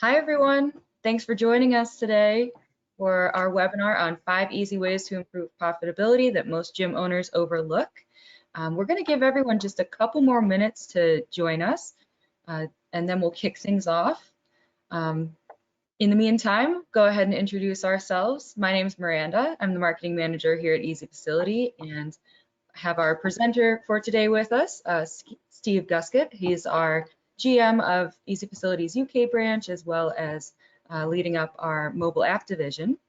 Hi, everyone. Thanks for joining us today for our webinar on 5 easy ways to improve profitability that most gym owners overlook. We're going to give everyone just a couple more minutes to join us, and then we'll kick things off. In the meantime, go ahead and introduce ourselves. My name is Miranda. I'm the marketing manager here at Easy Facility, and have our presenter for today with us, Steve Guskett. He's our GM of Easy Facilities UK branch, as well as leading up our mobile app division.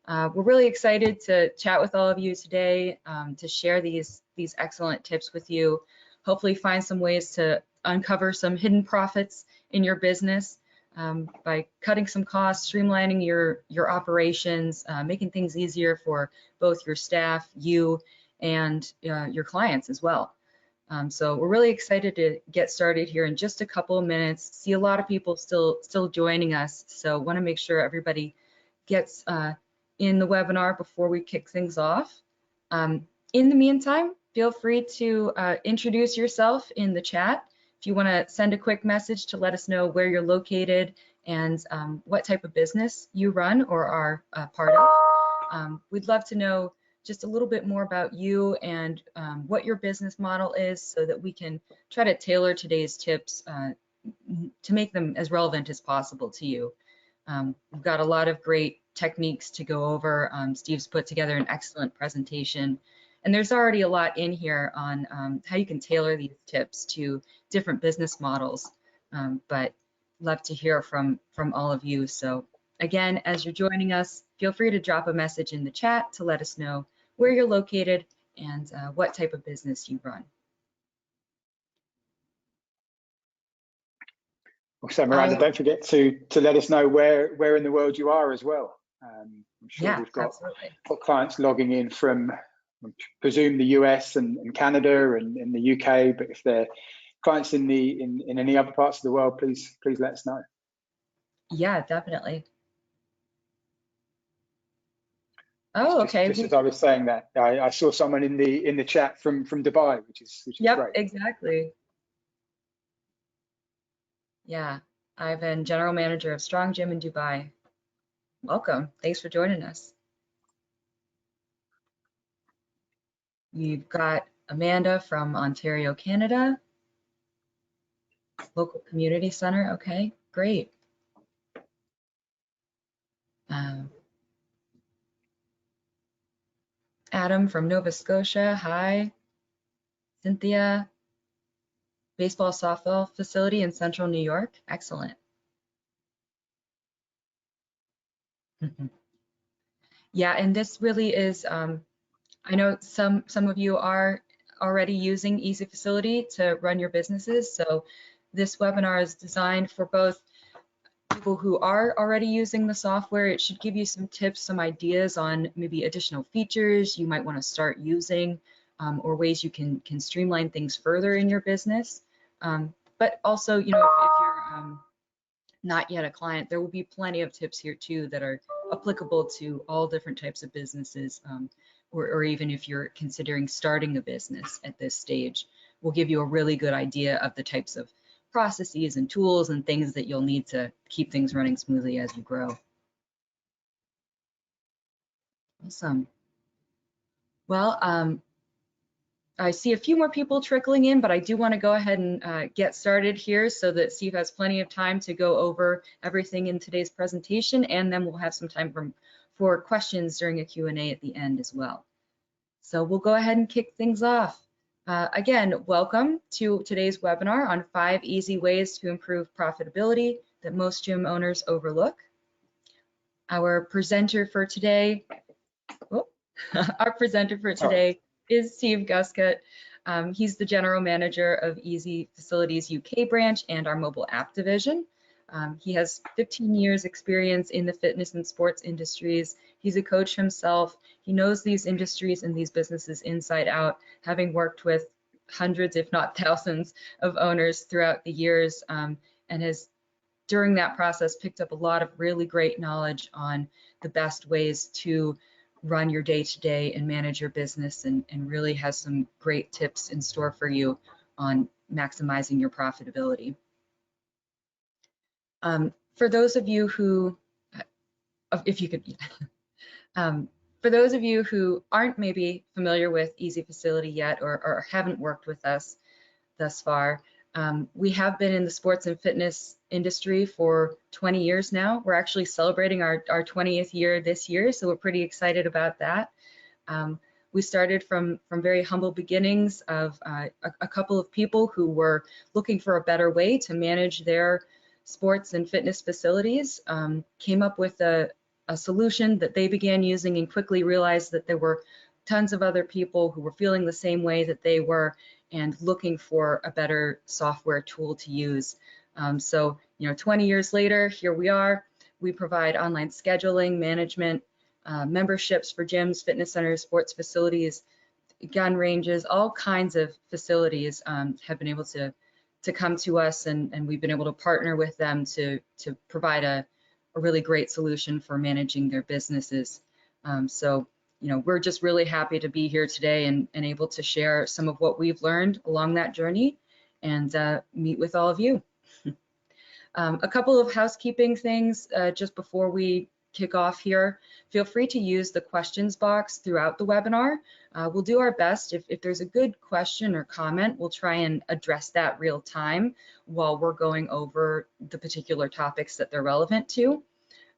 We're really excited to chat with all of you today, to share these excellent tips with you, hopefully find some ways to uncover some hidden profits in your business by cutting some costs, streamlining your operations, making things easier for both your staff, you, and your clients as well. So we're really excited to get started here in just a couple of minutes. See a lot of people still joining us, so want to make sure everybody gets in the webinar before we kick things off. In the meantime, feel free to introduce yourself in the chat. If you want to send a quick message to let us know where you're located and what type of business you run or are part of. We'd love to know just a little bit more about you and what your business model is, so that we can try to tailor today's tips to make them as relevant as possible to you. We've got a lot of great techniques to go over. Steve's put together an excellent presentation, and there's already a lot in here on how you can tailor these tips to different business models, but love to hear from all of you. So again, as you're joining us, feel free to drop a message in the chat to let us know where you're located and what type of business you run. So Miranda, don't forget to let us know where in the world you are as well. I'm sure we've got clients logging in from, I presume, the US and Canada and in the UK, but if they're clients in any other parts of the world, please let us know. Yeah, definitely. Oh, okay. Just as I was saying that, I saw someone in the chat from Dubai, which is yep, great. Exactly. Yeah, I've been general manager of Strong Gym in Dubai. Welcome. Thanks for joining us. You've got Amanda from Ontario, Canada. Local community center. Okay, great. Adam from Nova Scotia. Hi. Cynthia. Baseball softball facility in Central New York. Excellent. Yeah, and this really is, I know some of you are already using Easy Facility to run your businesses, so this webinar is designed for both people who are already using the software. It should give you some tips, some ideas on maybe additional features you might want to start using, or ways you can streamline things further in your business. But also, you know, if you're not yet a client, there will be plenty of tips here too that are applicable to all different types of businesses, or even if you're considering starting a business at this stage. We'll give you a really good idea of the types of processes and tools and things that you'll need to keep things running smoothly as you grow. Awesome. Well, I see a few more people trickling in, but I do want to go ahead and get started here so that Steve has plenty of time to go over everything in today's presentation, and then we'll have some time for questions during a Q&A at the end as well. So we'll go ahead and kick things off. Again, welcome to today's webinar on 5 easy ways to improve profitability that most gym owners overlook. Our presenter for today, is Steve Guskett. He's the general manager of Easy Facilities UK branch and our mobile app division. He has 15 years experience in the fitness and sports industries. He's a coach himself. He knows these industries and these businesses inside out, having worked with hundreds, if not thousands, of owners throughout the years, and has, during that process, picked up a lot of really great knowledge on the best ways to run your day-to-day and manage your business, and really has some great tips in store for you on maximizing your profitability. For those of you who, if you could, for those of you who aren't maybe familiar with Easy Facility yet or haven't worked with us thus far, we have been in the sports and fitness industry for 20 years now. We're actually celebrating our 20th year this year, so we're pretty excited about that. We started from very humble beginnings of a couple of people who were looking for a better way to manage their sports and fitness facilities, came up with a solution that they began using and quickly realized that there were tons of other people who were feeling the same way that they were and looking for a better software tool to use. So, 20 years later, here we are. We provide online scheduling, management, memberships for gyms, fitness centers, sports facilities, gun ranges, all kinds of facilities have been able to come to us, and we've been able to partner with them to provide a really great solution for managing their businesses. So, we're just really happy to be here today and able to share some of what we've learned along that journey and meet with all of you. A couple of housekeeping things just before we kick off here. Feel free to use the questions box throughout the webinar. We'll do our best. If there's a good question or comment, we'll try and address that real time while we're going over the particular topics that they're relevant to.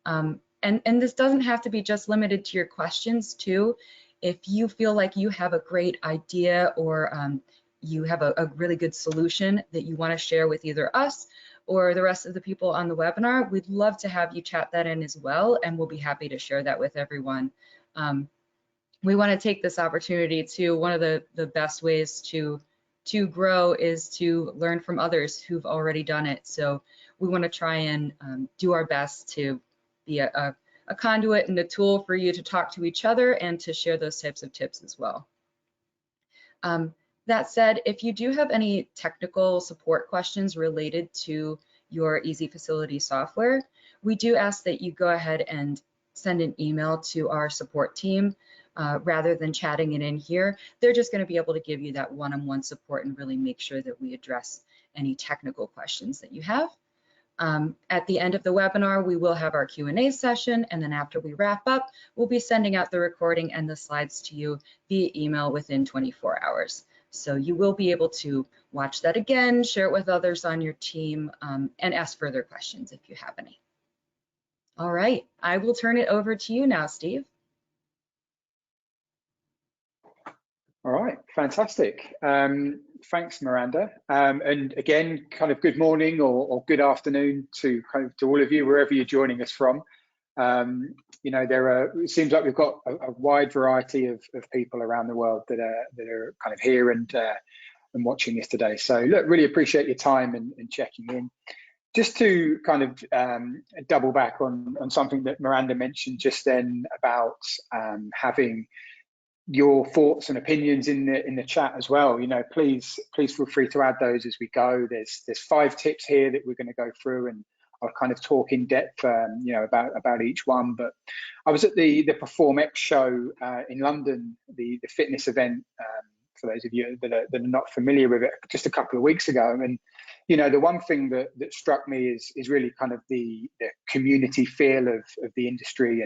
And this doesn't have to be just limited to your questions too. If you feel like you have a great idea or you have a really good solution that you want to share with either us or the rest of the people on the webinar, we'd love to have you chat that in as well, and we'll be happy to share that with everyone. We want to take this opportunity to, one of the best ways to grow is to learn from others who've already done it. So we want to try and do our best to be a conduit and a tool for you to talk to each other and to share those types of tips as well. That said, if you do have any technical support questions related to your Easy Facility software, we do ask that you go ahead and send an email to our support team rather than chatting it in here. They're just going to be able to give you that one-on-one support and really make sure that we address any technical questions that you have. At the end of the webinar, we will have our Q&A session, and then after we wrap up, we'll be sending out the recording and the slides to you via email within 24 hours. So you will be able to watch that again, share it with others on your team, and ask further questions if you have any. All right, I will turn it over to you now, Steve. All right, fantastic. Thanks, Miranda. And again, kind of good morning or good afternoon to all of you, wherever you're joining us from. It seems like we've got a wide variety of people around the world that are kind of here and watching this today. So look, really appreciate your time and checking in. Just to kind of double back on something that Miranda mentioned just then about having your thoughts and opinions in the chat as well. Please feel free to add those as we go. There's 5 tips here that we're going to go through, and I'll kind of talk in depth, about each one. But I was at the PerformX show in London, the fitness event, for those of you that are not familiar with it, just a couple of weeks ago. And the one thing that struck me is really kind of the community feel of the industry,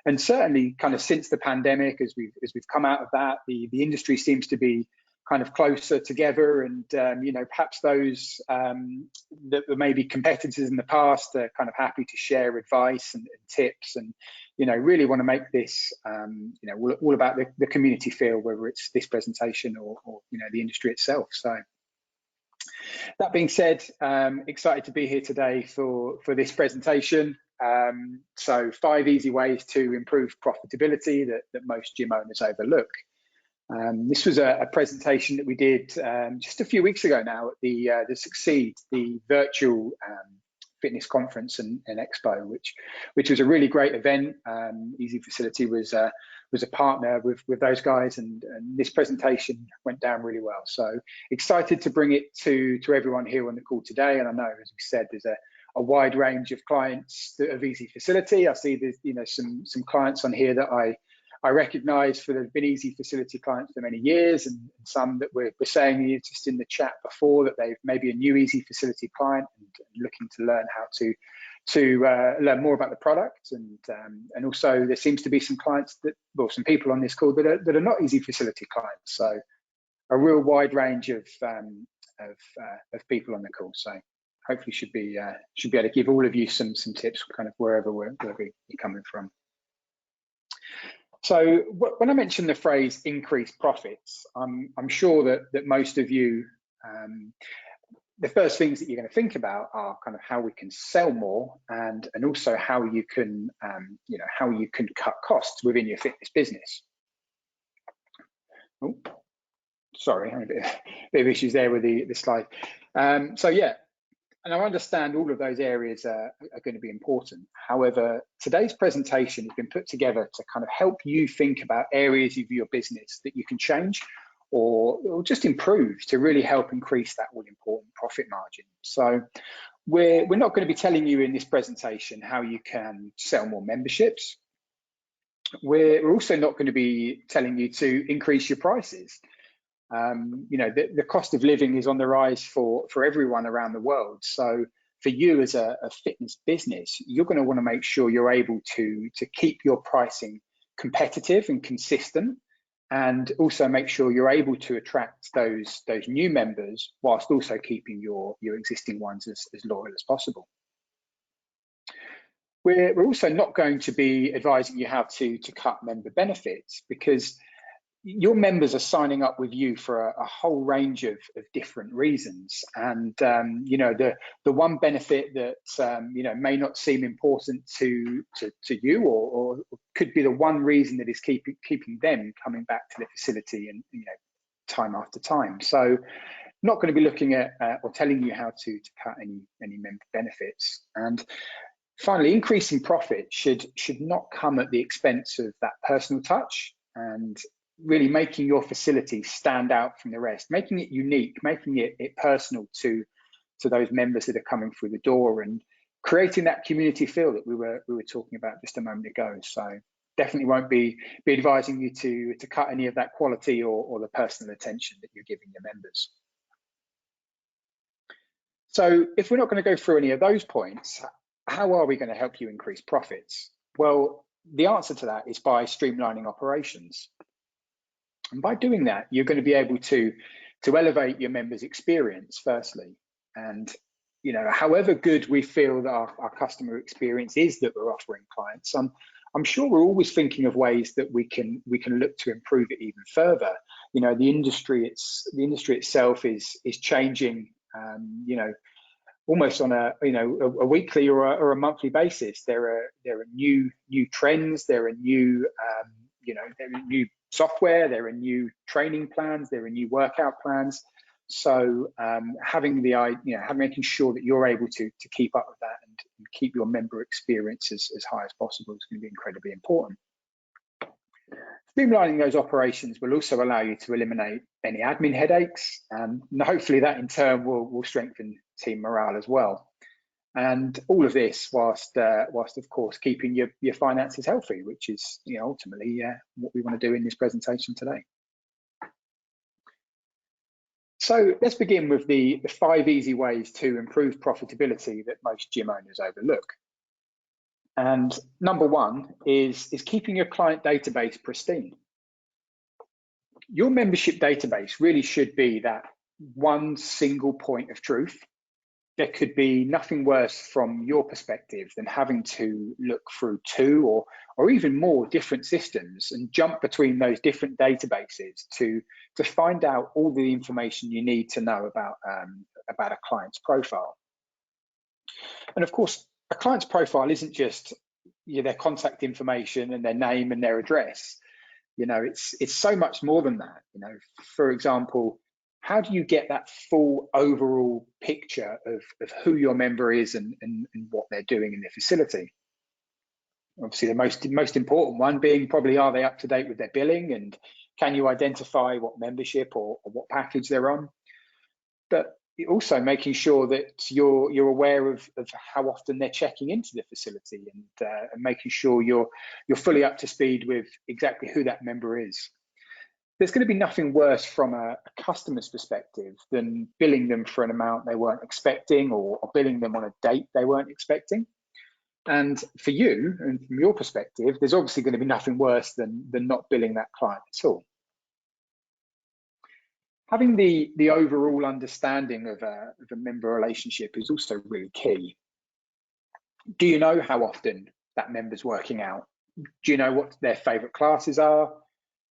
and certainly kind of since the pandemic, as we've come out of that, the industry seems to be kind of closer together, and perhaps those that were maybe competitors in the past are kind of happy to share advice and tips, and really want to make this all about the community feel, whether it's this presentation or the industry itself. So that being said, excited to be here today for this presentation. So 5 easy ways to improve profitability that most gym owners overlook. This was a presentation that we did just a few weeks ago now at the Succeed, the virtual fitness conference and expo, which was a really great event. Easy Facility was a partner with those guys, and this presentation went down really well. So excited to bring it to everyone here on the call today. And I know, as we said, there's a wide range of clients that have Easy Facility. I see there's some clients on here that I recognize that have been Easy Facility clients for many years, and some that we're saying just in the chat before that they've maybe a new Easy Facility client and looking to learn how to to learn more about the product, and also there seems to be some clients that, well, some people on this call that are not easy facility clients. So a real wide range of people on the call. So hopefully should be able to give all of you some tips, kind of wherever you're coming from. So when I mention the phrase increase profits, I'm sure that most of you, the first things that you're going to think about are kind of how we can sell more, and also how you can how you can cut costs within your fitness business. Oh, sorry, I had a bit of issues there with the slide. So yeah, and I understand all of those areas are going to be important. However, today's presentation has been put together to kind of help you think about areas of your business that you can change or just improve to really help increase that all-important profit margin. So we're not going to be telling you in this presentation how you can sell more memberships. We're also not going to be telling you to increase your prices. The cost of living is on the rise for everyone around the world. So for you as a fitness business, you're going to want to make sure you're able to keep your pricing competitive and consistent, and also make sure you're able to attract those new members whilst also keeping your existing ones as loyal as possible. We're also not going to be advising you how to cut member benefits, because your members are signing up with you for a whole range of different reasons. And the one benefit that may not seem important to you, or could be the one reason that is keeping them coming back to the facility and time after time. So not going to be looking at or telling you how to cut any member benefits. And finally, increasing profit should not come at the expense of that personal touch, and really making your facility stand out from the rest, making it unique, making it personal to those members that are coming through the door, and creating that community feel that we were talking about just a moment ago. So definitely won't be advising you to cut any of that quality or the personal attention that you're giving your members. So if we're not going to go through any of those points, how are we going to help you increase profits? Well, the answer to that is by streamlining operations. And by doing that, you're going to be able to elevate your members' experience, firstly. And however good we feel that our customer experience is that we're offering clients, I'm sure we're always thinking of ways that we can look to improve it even further. The industry itself is changing. Almost on a weekly or a monthly basis. There are new trends. There are new new software. There are new training plans. There are new workout plans. So making sure that you're able to keep up with that and keep your member experience as high as possible is going to be incredibly important. Streamlining those operations will also allow you to eliminate any admin headaches, and hopefully that in turn will strengthen team morale as well. And all of this whilst of course keeping your finances healthy, which is ultimately what we want to do in this presentation today. So let's begin with the 5 easy ways to improve profitability that most gym owners overlook. And number 1 is keeping your client database pristine. Your membership database really should be that one single point of truth. There could be nothing worse from your perspective than having to look through 2 or even more different systems and jump between those different databases to find out all the information you need to know about a client's profile. And of course, a client's profile isn't just their contact information and their name and their address. It's so much more than that. For example, how do you get that full overall picture of who your member is and what they're doing in their facility? Obviously, the most important one being probably, are they up to date with their billing, and can you identify what membership or what package they're on? But also making sure that you're aware of how often they're checking into the facility, and making sure you're fully up to speed with exactly who that member is. There's going to be nothing worse from a customer's perspective than billing them for an amount they weren't expecting, or billing them on a date they weren't expecting. And for you, and from your perspective, there's obviously going to be nothing worse than not billing that client at all. Having the overall understanding of a member relationship is also really key. Do you know how often that member's working out? Do you know what their favorite classes are?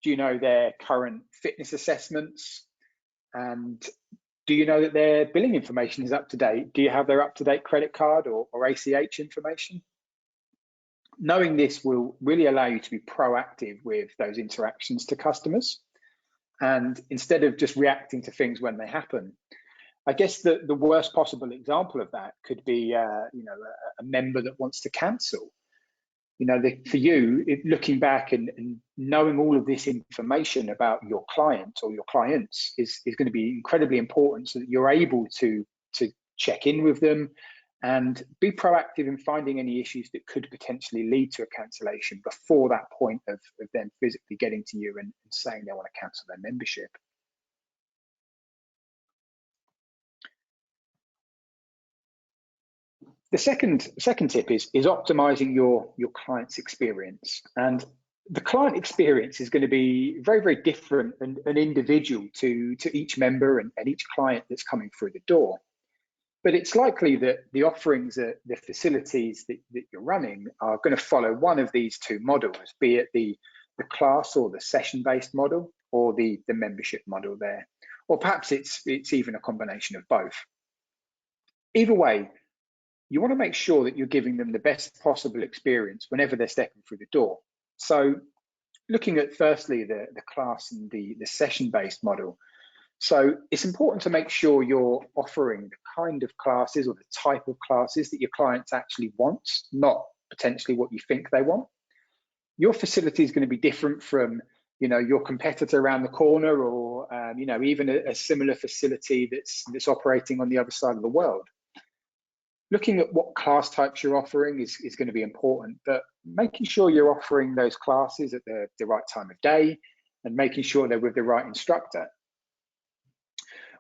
Do you know their current fitness assessments? And do you know that their billing information is up to date? Do you have their up-to-date credit card or ACH information? Knowing this will really allow you to be proactive with those interactions to customers. And instead of just reacting to things when they happen, I guess the worst possible example of that could be, a member that wants to cancel. For you, looking back and knowing all of this information about your client or your clients is going to be incredibly important, so that you're able to check in with them and be proactive in finding any issues that could potentially lead to a cancellation before that point of them physically getting to you and saying they want to cancel their membership. The second tip is optimizing your client's experience. And the client experience is going to be very, very different and individual to each member and each client that's coming through the door. But it's likely that the offerings, the facilities that you're running are going to follow one of these two models, be it the class or the session-based model, or the membership model there. Or perhaps it's even a combination of both. Either way, you want to make sure that you're giving them the best possible experience whenever they're stepping through the door. So looking at firstly the class and the session-based model. So it's important to make sure you're offering the kind of classes or the type of classes that your clients actually want, not potentially what you think they want. Your facility is going to be different from your competitor around the corner, or even a similar facility that's operating on the other side of the world. Looking at what class types you're offering is going to be important, but making sure you're offering those classes at the right time of day and making sure they're with the right instructor.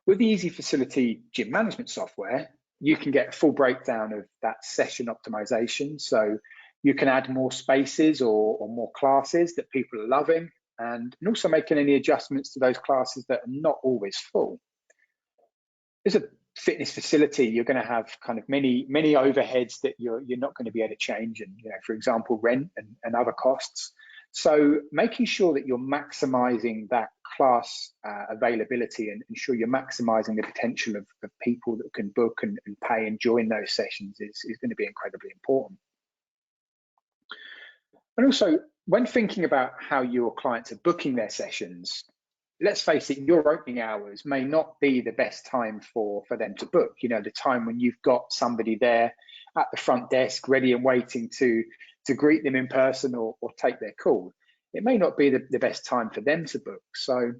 With the Easy Facility gym management software, you can get a full breakdown of that session optimization. So you can add more spaces or more classes that people are loving, and also making any adjustments to those classes that are not always full. As a fitness facility, you're going to have kind of many overheads that you're not going to be able to change, and for example, rent and other costs. So making sure that you're maximizing that class availability and ensure you're maximizing the potential of people that can book and pay and join those sessions is going to be incredibly important. And also, when thinking about how your clients are booking their sessions, let's face it, your opening hours may not be the best time for them to book. The time when you've got somebody there at the front desk ready and waiting to greet them in person or take their call. It may not be the best time for them to book. So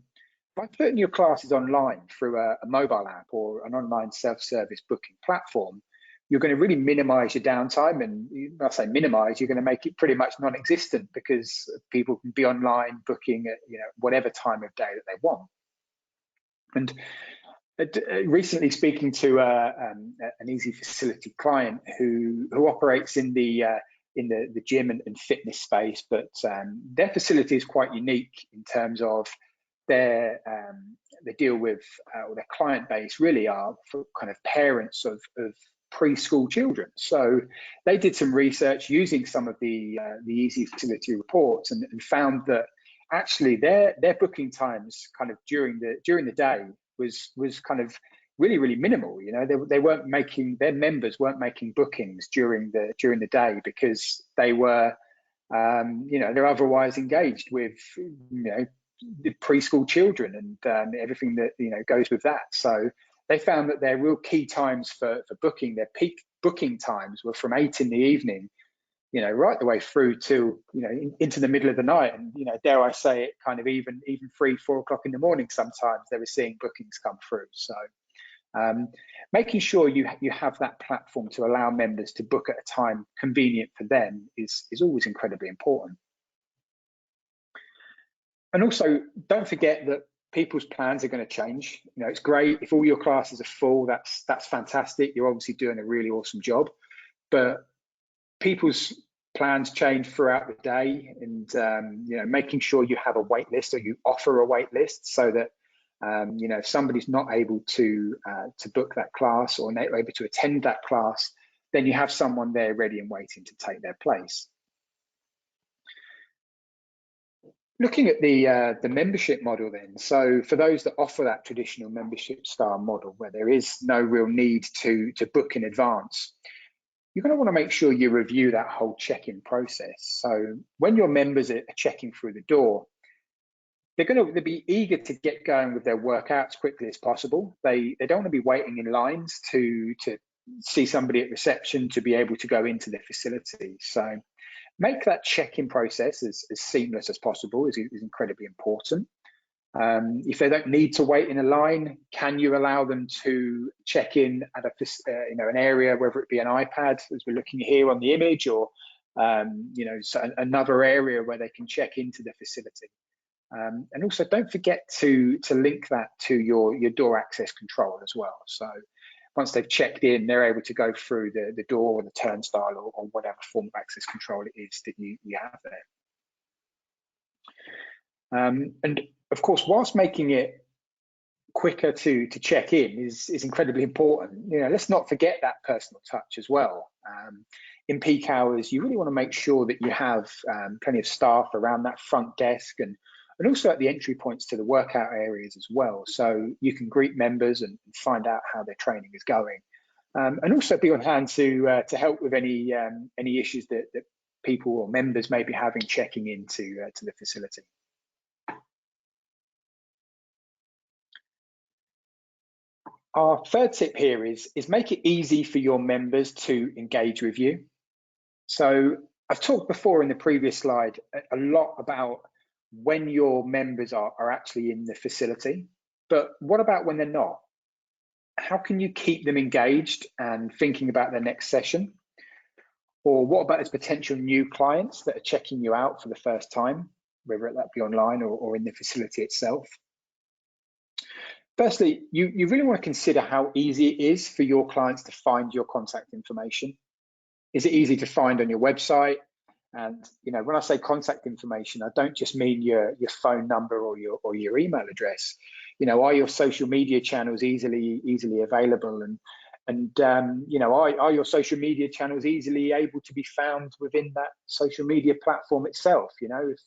by putting your classes online through a mobile app or an online self-service booking platform, you're going to really minimize your downtime. And when I say minimize, you're going to make it pretty much non-existent, because people can be online booking at whatever time of day that they want. And recently speaking to an Easy Facility client who operates in the gym and fitness space, but their facility is quite unique in terms of they deal with, or their client base really are for kind of parents of preschool children. So they did some research using some of the Easy Facility reports and found that actually their booking times kind of during the day was kind of really minimal. They weren't making, their members weren't making bookings during the day because they were they're otherwise engaged with the preschool children and everything that goes with that. So they found that their real key times for booking, their peak booking times, were from 8 in the evening, right the way through to into the middle of the night, and dare I say it, kind of even 3, 4 o'clock in the morning. Sometimes they were seeing bookings come through. So making sure you have that platform to allow members to book at a time convenient for them is always incredibly important. And also, don't forget that people's plans are going to change. It's great if all your classes are full. That's fantastic. You're obviously doing a really awesome job. But people's plans change throughout the day, and you know, making sure you have a wait list or you offer a wait list so that you know, if somebody's not able to book that class or not able to attend that class, then you have someone there ready and waiting to take their place. Looking at the membership model then, so for those that offer that traditional membership style model where there is no real need to book in advance, you're going to want to make sure you review that whole check-in process. So when your members are checking through the door, they're going to be eager to get going with their workout as quickly as possible. They don't want to be waiting in lines to see somebody at reception to be able to go into their facility. So make that check-in process as seamless as possible is incredibly important. If they don't need to wait in a line, can you allow them to check in at you know, an area, whether it be an iPad, as we're looking here on the image, or you know, so another area where they can check into the facility. And also, don't forget to link that to your door access control as well. So once they've checked in, they're able to go through the door or the turnstile or whatever form of access control it is that you have there. And of course, whilst making it quicker to check in is incredibly important, you know, let's not forget that personal touch as well. In peak hours, you really want to make sure that you have plenty of staff around that front desk and also at the entry points to the workout areas as well, so you can greet members and find out how their training is going, and also be on hand to help with any issues that people or members may be having checking into to the facility. Our third tip here is make it easy for your members to engage with you. So I've talked before in the previous slide a lot about when your members are actually in the facility, but what about when they're not? How can you keep them engaged and thinking about their next session? Or what about as potential new clients that are checking you out for the first time, whether that be online or in the facility itself? Firstly, you really want to consider how easy it is for your clients to find your contact information. Is it easy to find on your website? And you know, when I say contact information, I don't just mean your phone number or your email address. You know, are your social media channels easily available? And you know, are your social media channels easily able to be found within that social media platform itself? You know, if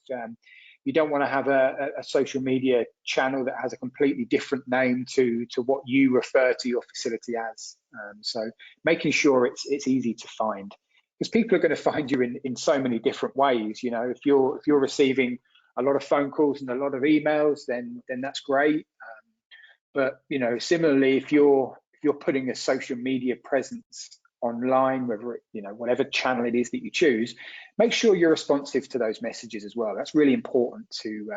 you don't want to have a social media channel that has a completely different name to what you refer to your facility as. So making sure it's easy to find, because people are going to find you in so many different ways. You know, if you're receiving a lot of phone calls and a lot of emails, then that's great. But you know, similarly, if you're putting a social media presence online, whether it, you know, whatever channel it is that you choose, make sure you're responsive to those messages as well. That's really important to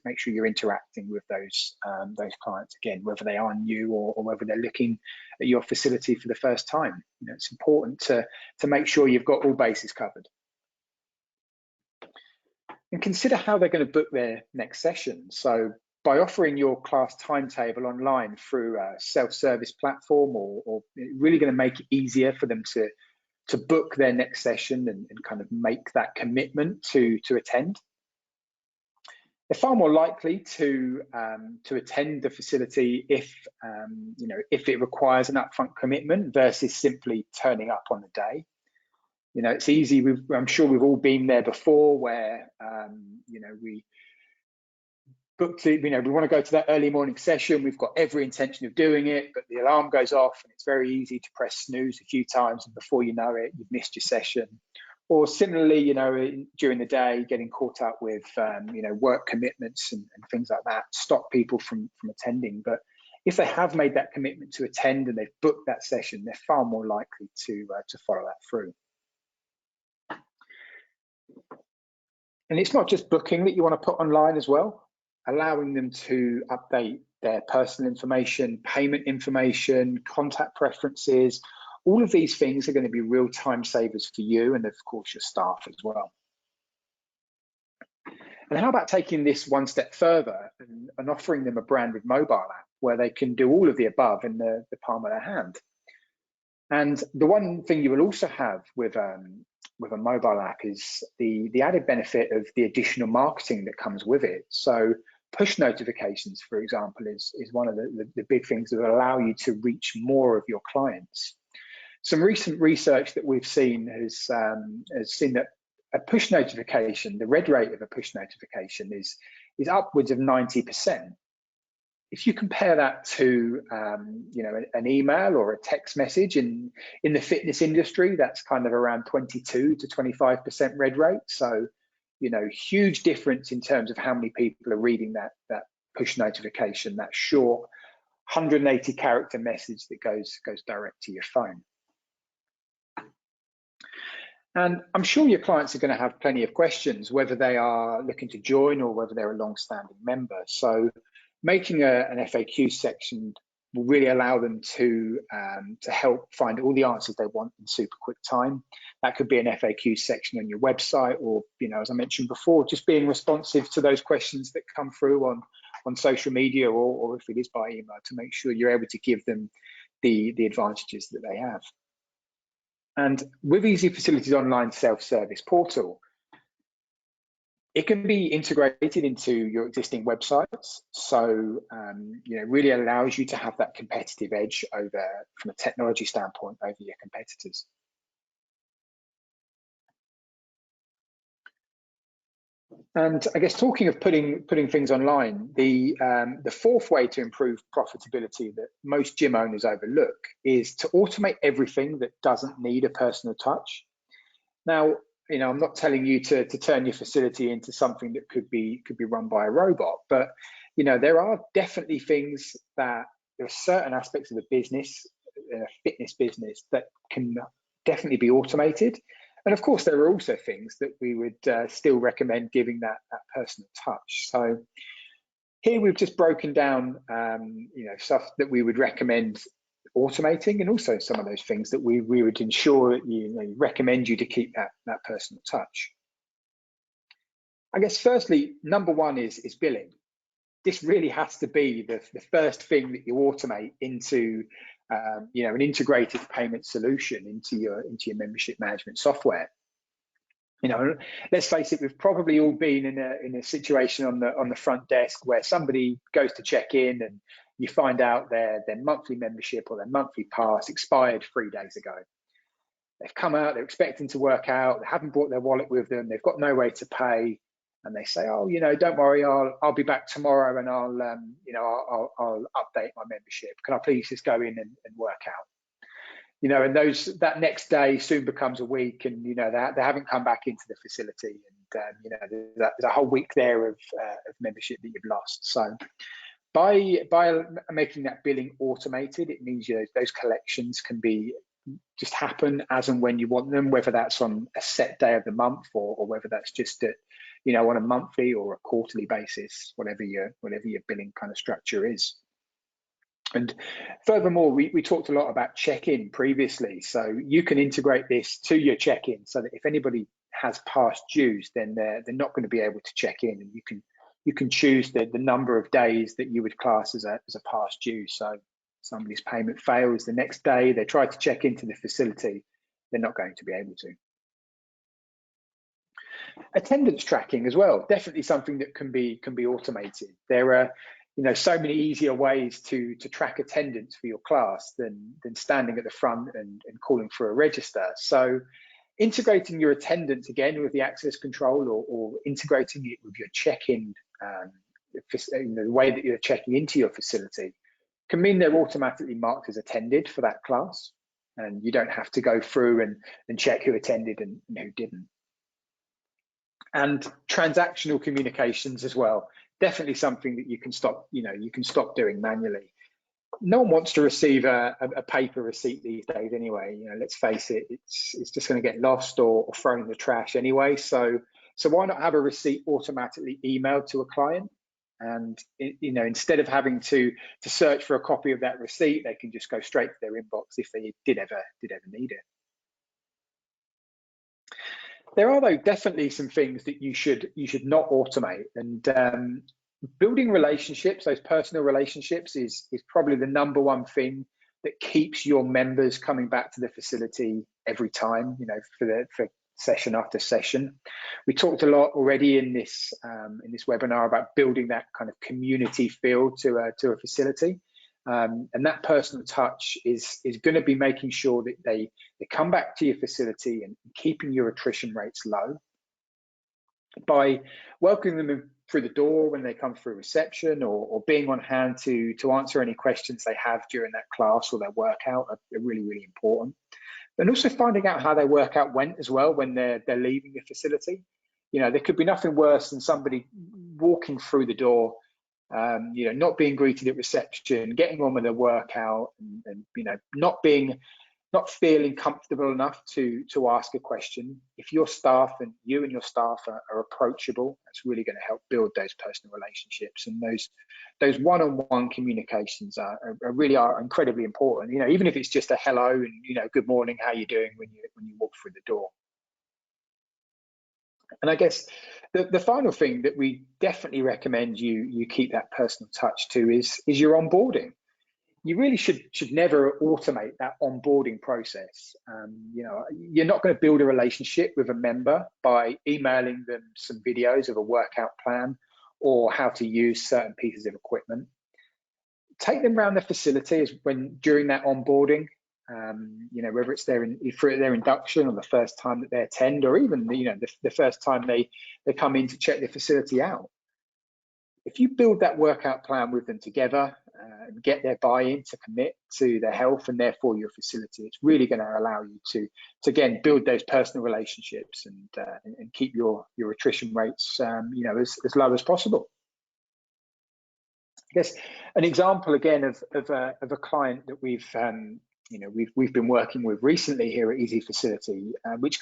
make sure you're interacting with those clients, again, whether they are new or whether they're looking at your facility for the first time. You know, it's important to make sure you've got all bases covered. And consider how they're going to book their next session. So by offering your class timetable online through a self-service platform, or really going to make it easier for them to book their next session and kind of make that commitment to attend. They're far more likely to attend the facility if you know, if it requires an upfront commitment versus simply turning up on the day. You know, it's easy. I'm sure we've all been there before, where you know, we booked it, you know, we want to go to that early morning session, we've got every intention of doing it, but the alarm goes off and it's very easy to press snooze a few times, and before you know it, you've missed your session. Or similarly, you know, during the day, getting caught up with you know, work commitments and things like that stop people from attending. But if they have made that commitment to attend and they've booked that session, they're far more likely to follow that through. And it's not just booking that you want to put online as well, allowing them to update their personal information, payment information, contact preferences. All of these things are going to be real time savers for you and of course your staff as well. And how about taking this one step further and offering them a branded mobile app where they can do all of the above in the palm of their hand? And the one thing you will also have with a mobile app is the added benefit of the additional marketing that comes with it. So push notifications, for example, is one of the big things that will allow you to reach more of your clients. Some recent research that we've seen has seen that a push notification, the read rate of a push notification is upwards of 90%. If you compare that to an email or a text message in the fitness industry, that's kind of around 22 to 25% read rate. So, huge difference in terms of how many people are reading that push notification, that short 180 character message that goes direct to your phone. And I'm sure your clients are going to have plenty of questions, whether they are looking to join or whether they're a long-standing member. So making an FAQ section will really allow them to help find all the answers they want in super quick time. That could be an FAQ section on your website, or, as I mentioned before, just being responsive to those questions that come through on social media, or if it is by email, to make sure you're able to give them the advantages that they have. And with Easy Facilities Online self-service portal, it can be integrated into your existing websites. So, really allows you to have that competitive edge from a technology standpoint, over your competitors. And I guess, talking of putting things online, the fourth way to improve profitability that most gym owners overlook is to automate everything that doesn't need a personal touch. Now, I'm not telling you to turn your facility into something that could be run by a robot, but there are definitely things there are certain aspects of the business, fitness business, that can definitely be automated. And of course, there are also things that we would still recommend giving that personal touch. So here we've just broken down, stuff that we would recommend automating, and also some of those things that we would ensure that recommend you to keep that personal touch. I guess, firstly, number one is billing. This really has to be the first thing that you automate into an integrated payment solution into your membership management software. Let's face it, we've probably all been in a situation on the front desk where somebody goes to check in and you find out their monthly membership or their monthly pass expired 3 days ago. They've come out, they're expecting to work out, they haven't brought their wallet with them, they've got no way to pay, and they say, "Oh, don't worry, I'll be back tomorrow and I'll update my membership. Can I please just go in and work out?" And that next day soon becomes a week, and they haven't come back into the facility, and there's a whole week there of membership that you've lost. So by making that billing automated, it means those collections can just happen as and when you want them, whether that's on a set day of the month or whether that's just on a monthly or a quarterly basis, whatever your billing kind of structure is. And furthermore, we talked a lot about check-in previously, so you can integrate this to your check-in so that if anybody has past dues, then they're not going to be able to check in, and you can choose the number of days that you would class as a past due. So somebody's payment fails the next day, they try to check into the facility, they're not going to be able to. Attendance tracking as well, definitely something that can be automated. There are so many easier ways to track attendance for your class than standing at the front and calling for a register. So integrating your attendance again with the access control, or integrating it with your check-in, the way that you're checking into your facility, can mean they're automatically marked as attended for that class, and you don't have to go through and check who attended and who didn't. And transactional communications as well, definitely something that you can stop doing manually. No one wants to receive a paper receipt these days anyway. Let's face it, it's just going to get lost or thrown in the trash anyway. So why not have a receipt automatically emailed to a client? And instead of having to search for a copy of that receipt, they can just go straight to their inbox if they did ever need it. There are, though, definitely some things that you should not automate, and building relationships, those personal relationships, is probably the number one thing that keeps your members coming back to the facility every time, you know, for session after session. We talked a lot already in this webinar about building that kind of community feel to a facility, and that personal touch is going to be making sure that they come back to your facility and keeping your attrition rates low by welcoming them through the door when they come through reception, or being on hand to answer any questions they have during that class or their workout are really, really important. And also finding out how their workout went as well when they're leaving the facility. You know, there could be nothing worse than somebody walking through the door, you know, not being greeted at reception, getting on with their workout, and you know, not feeling comfortable enough to ask a question. If your staff and you and your staff are approachable, that's really going to help build those personal relationships, and those one-on-one communications are really incredibly important. You know, even if it's just a hello and, you know, good morning, how you doing when you walk through the door. And I guess the final thing that we definitely recommend you keep that personal touch to is your onboarding. You really should never automate that onboarding process. You know, you're not going to build a relationship with a member by emailing them some videos of a workout plan or how to use certain pieces of equipment. Take them around the facilities during that onboarding. You know, whether it's for their induction or the first time that they attend, or even, you know, the first time they come in to check the facility out. If you build that workout plan with them together and get their buy-in to commit to their health and therefore your facility, it's really going to allow you to again build those personal relationships and keep your attrition rates, you know, as low as possible. I guess an example again of a client that we've you know, we've been working with recently here at Easy Facility, which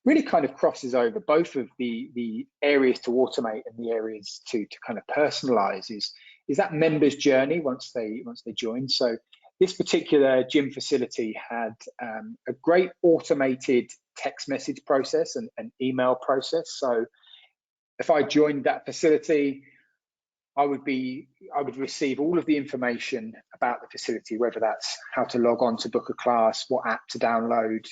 really crosses over both of the areas to automate and the areas to kind of personalize, is that member's journey once they join. So this particular gym facility had a great automated text message process and email process. So if I joined that facility, I would receive all of the information about the facility, whether that's how to log on to book a class, what app to download,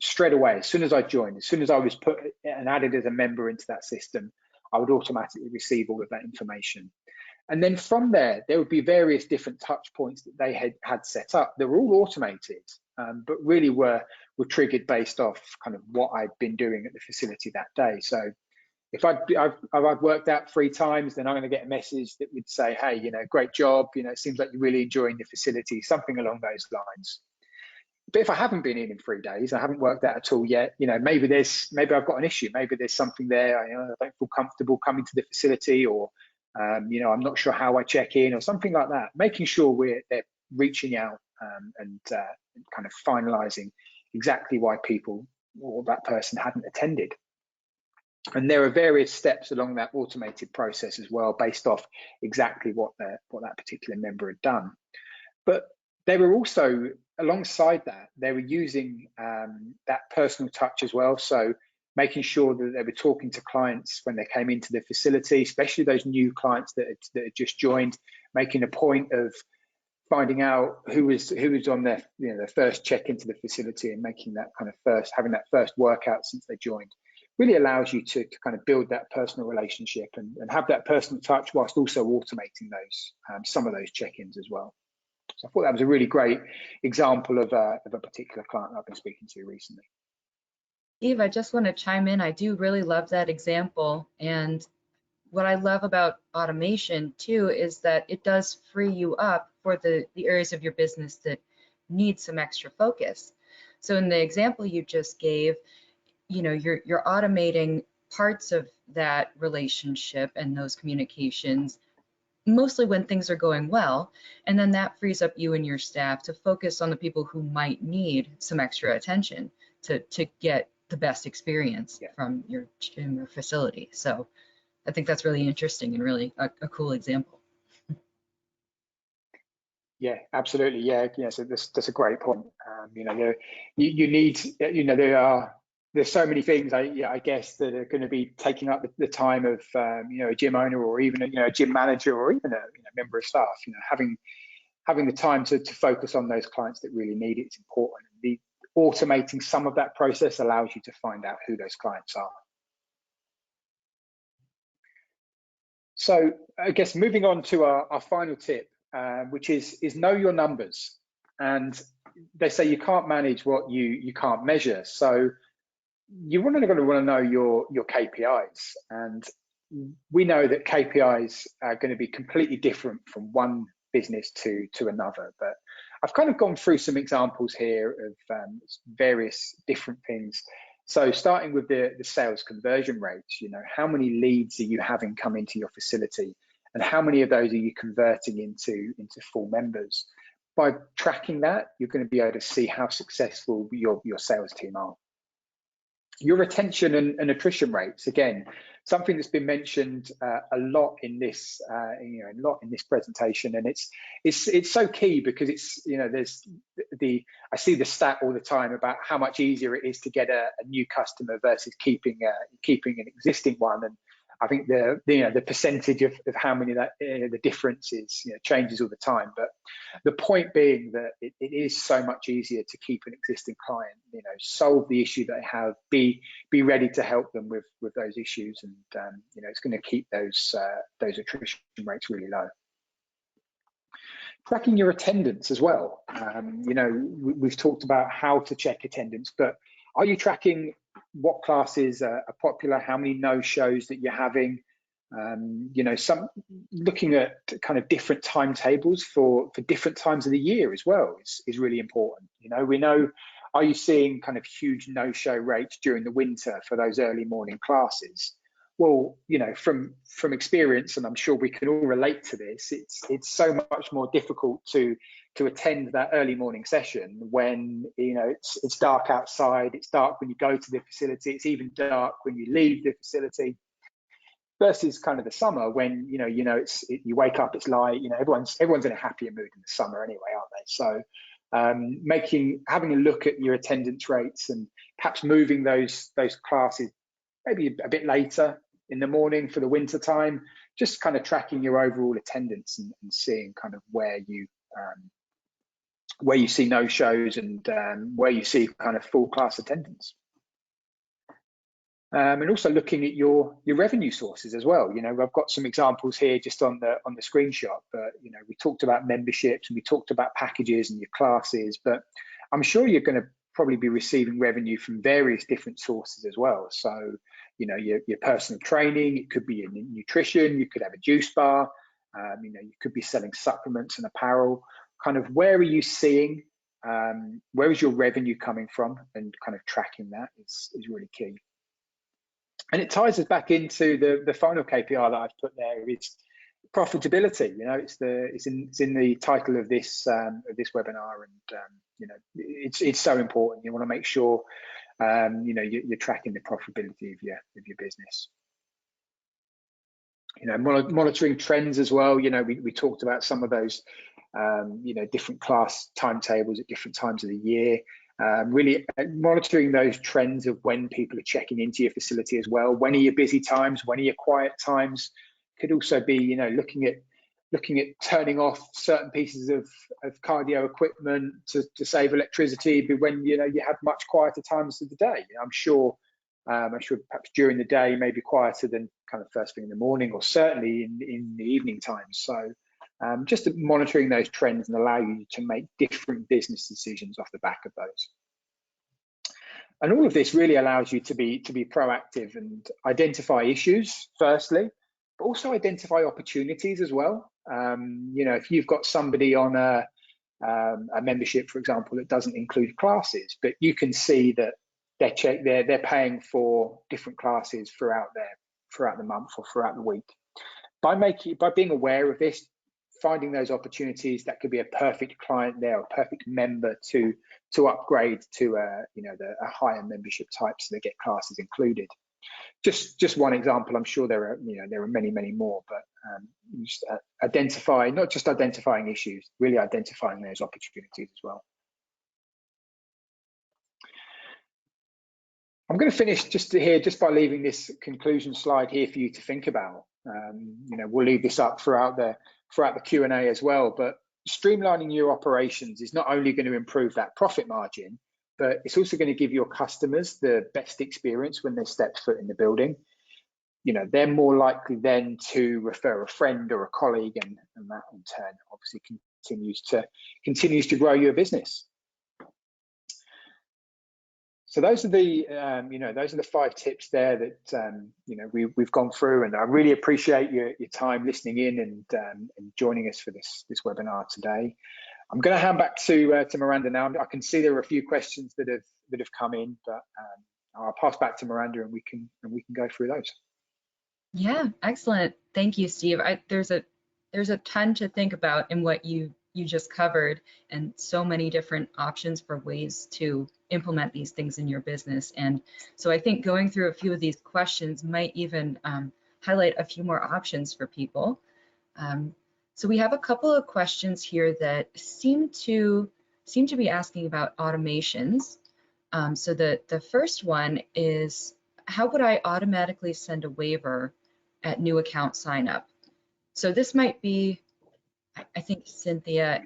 straight away. As soon as I joined, as soon as I was put and added as a member into that system, I would automatically receive all of that information. And then from there would be various different touch points that they had set up. They were all automated, but really were triggered based off kind of what I'd been doing at the facility that day. So if I've worked out 3 times, then I'm going to get a message that would say, hey, you know, great job, you know, it seems like you're really enjoying the facility, something along those lines. But if I haven't been in 3 days, I haven't worked out at all yet, you know, maybe I've got an issue, maybe there's something there, you know, I don't feel comfortable coming to the facility, or you know, I'm not sure how I check in, or something like that. Making sure they're reaching out and kind of finalizing exactly why people or that person hadn't attended. And there are various steps along that automated process as well, based off exactly what that particular member had done. But they were also, alongside that, they were using that personal touch as well. So making sure that they were talking to clients when they came into the facility, especially those new clients that had just joined, making a point of finding out who was on their, you know, their first check into the facility, and making that kind of having that first workout since they joined. Really allows you to kind of build that personal relationship and have that personal touch, whilst also automating those some of those check-ins as well. So I thought that was a really great example of a particular client I've been speaking to recently. Eve, I just want to chime in. I do really love that example. And what I love about automation too is that it does free you up for the areas of your business that need some extra focus. So in the example you just gave, you know, you're automating parts of that relationship and those communications, mostly when things are going well, and then that frees up you and your staff to focus on the people who might need some extra attention to get the best experience from your gym or facility. So I think that's really interesting and really a cool example. Yeah, absolutely. Yeah, so that's a great point. You know, you need, you know, there's so many things I guess that are going to be taking up the time of you know, a gym owner, or even, you know, a gym manager, or even a, you know, member of staff. You know, having having the time to focus on those clients that really need it is important. Automating some of that process allows you to find out who those clients are. So I guess moving on to our final tip, which is know your numbers. And they say you can't manage what you can't measure. So you're going to want to know your KPIs. And we know that KPIs are going to be completely different from one business to another. But I've kind of gone through some examples here of various different things. So starting with the sales conversion rates, how many leads are you having come into your facility, and how many of those are you converting into full members? By tracking that, you're going to be able to see how successful your sales team are. Your retention and attrition rates, again, something that's been mentioned a lot in this, presentation, and it's so key because it's there's I see the stat all the time about how much easier it is to get a new customer versus keeping an existing one, and I think the percentage of how many that the difference is changes all the time. But the point being that it is so much easier to keep an existing client, solve the issue they have, be ready to help them with those issues, and it's going to keep those attrition rates really low. Tracking your attendance as well. We've talked about how to check attendance, but are you tracking what classes are popular, how many no-shows that you're having? Looking at kind of different timetables for different times of the year as well is really important. We know, are you seeing kind of huge no-show rates during the winter for those early morning classes? Well, from experience, and I'm sure we can all relate to this, it's so much more difficult to attend that early morning session when it's dark outside, it's dark when you go to the facility, it's even dark when you leave the facility, versus kind of the summer when you wake up, it's light, everyone's in a happier mood in the summer anyway, aren't they? So having a look at your attendance rates and perhaps moving those classes maybe a bit later in the morning for the winter time, just kind of tracking your overall attendance and seeing kind of where you see no shows and where you see kind of full class attendance. And also looking at your revenue sources as well. I've got some examples here just on the screenshot, but we talked about memberships and we talked about packages and your classes, but I'm sure you're going to probably be receiving revenue from various different sources as well. So your personal training, it could be your nutrition, you could have a juice bar, you could be selling supplements and apparel. Kind of where are you seeing, where is your revenue coming from, and kind of tracking that is really key. And it ties us back into the final KPI that I've put there, is profitability. It's in the title of this webinar, and it's so important. You want to make sure you're tracking the profitability of your business. Monitoring trends as well. We talked about some of those different class timetables at different times of the year. Really monitoring those trends of when people are checking into your facility as well. When are your busy times? When are your quiet times? Could also be, looking at turning off certain pieces of cardio equipment to save electricity, but when you have much quieter times of the day. I'm sure perhaps during the day may be quieter than kind of first thing in the morning, or certainly in the evening times. So just monitoring those trends and allow you to make different business decisions off the back of those. And all of this really allows you to be proactive and identify issues firstly, but also identify opportunities as well. If you've got somebody on a membership, for example, that doesn't include classes, but you can see that they're paying for different classes throughout the month or throughout the week. By being aware of this, finding those opportunities, that could be a perfect client there, a perfect member to upgrade to a higher membership type, so they get classes included. Just one example. I'm sure there are many more, but just not just identifying issues, really identifying those opportunities as well. I'm going to finish just by leaving this conclusion slide here for you to think about. We'll leave this up throughout the Q&A as well, but streamlining your operations is not only going to improve that profit margin, but it's also going to give your customers the best experience when they step foot in the building. You know, they're more likely then to refer a friend or a colleague, and that in turn obviously continues to grow your business. So those are the those are the 5 tips there that we've gone through, and I really appreciate your time listening in and joining us for this webinar today. I'm going to hand back to Miranda now. I can see there are a few questions that have come in, but I'll pass back to Miranda and we can go through those. Yeah, excellent. Thank you, Steve. There's a ton to think about in what you just covered, and so many different options for ways to implement these things in your business. And so I think going through a few of these questions might even highlight a few more options for people. So we have a couple of questions here that seem to be asking about automations. So the first one is, how would I automatically send a waiver at new account sign up? So this might be, I think Cynthia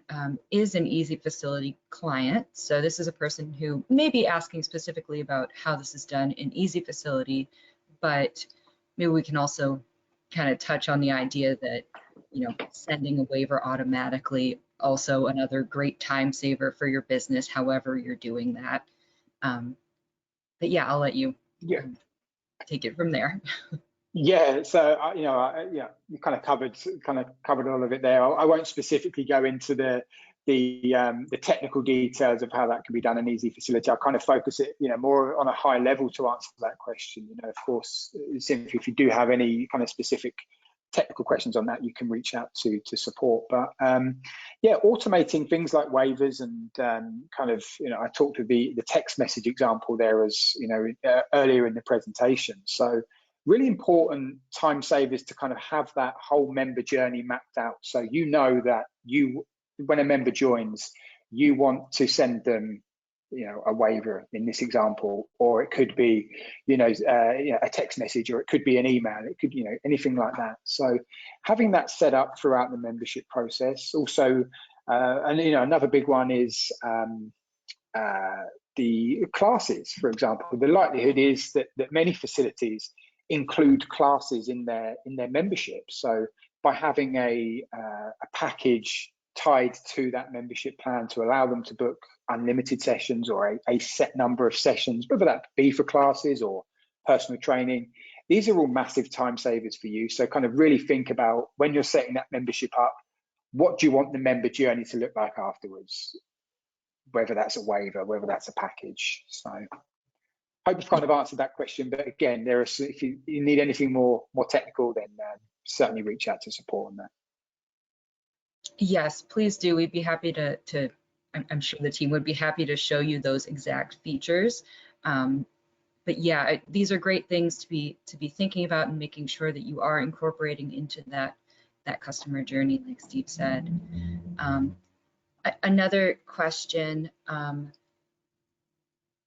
is an Easy Facility client. So this is a person who may be asking specifically about how this is done in Easy Facility, but maybe we can also kind of touch on the idea that, sending a waiver automatically, also another great time saver for your business, however you're doing that. But yeah, I'll let you take it from there. Yeah, so you kind of covered all of it there. I won't specifically go into the technical details of how that can be done in Easy Facility. I'll kind of focus it, more on a high level to answer that question. Of course, simply if you do have any kind of specific technical questions on that, you can reach out to support. But yeah, automating things like waivers and I talked with the text message example there as earlier in the presentation. So really important time savers to kind of have that whole member journey mapped out. So that when a member joins, you want to send them a waiver in this example, or it could be a text message, or it could be an email, it could anything like that. So having that set up throughout the membership process. Also and another big one is the classes, for example. The likelihood is that many facilities include classes in their membership. So by having a package tied to that membership plan to allow them to book unlimited sessions or a set number of sessions, whether that be for classes or personal training, these are all massive time savers for you. So kind of really think about, when you're setting that membership up, what do you want the member journey to look like afterwards? Whether that's a waiver, whether that's a package. So I hope you've kind of answered that question, but again, if you need anything more technical, then certainly reach out to support on that. Yes, please do. We'd be happy to I'm sure the team would be happy to show you those exact features. But yeah, these are great things to be thinking about and making sure that you are incorporating into that customer journey, like Steve said. Another question.